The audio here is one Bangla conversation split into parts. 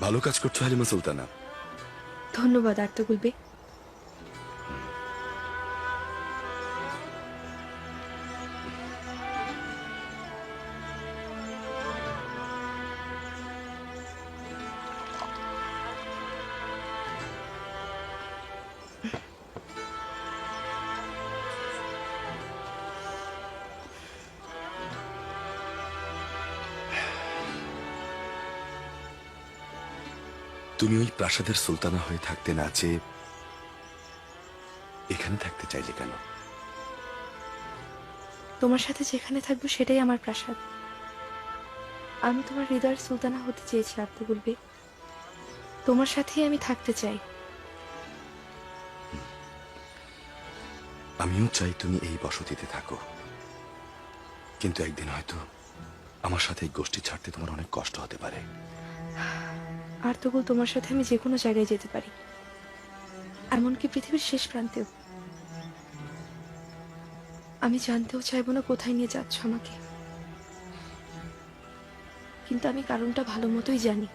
ভালো কাজ করছো হালিমা সুলতানা। ধন্যবাদ আর্তুগুল বে। তুমি ওই প্রাসাদের সুলতানা হয়ে থাকতে না চেয়ে এখানে থাকতে চাইলে কেন? তোমার সাথে যেখানে থাকবো সেটাই আমার প্রাসাদ। আমি তোমার হৃদয়ের সুলতানা হতে চেয়েছি আর্তুগুল বে। তোমার সাথেই আমি থাকতে চাই। আমিও চাই তুমি এই বসতিতে থাকো, কিন্তু একদিন হয়তো আমার সাথে এই গোষ্ঠী ছাড়তে তোমার অনেক কষ্ট হতে পারে। আর্তুগুল, তোমার সাথে আমি যে কোনো জায়গায় যেতে পারি, এমনকি পৃথিবীর শেষ প্রান্তেও। আমি জানতেও চাইবো না কোথায় নিয়ে যাচ্ছ আমাকে, কিন্তু আমি কারণটা ভালো মতোই জানি।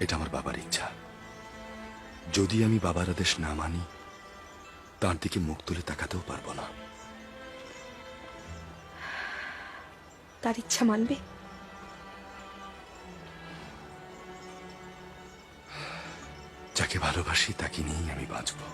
এটা আমার বাবার ইচ্ছা। যদি আমি বাবার আদেশ না মানি, তার দিকে মুখ তুলে তাকাতেও পারবো না। তার ইচ্ছা মানবে? যাকে ভালোবাসি তাকে নিয়েই আমি বাঁচবো।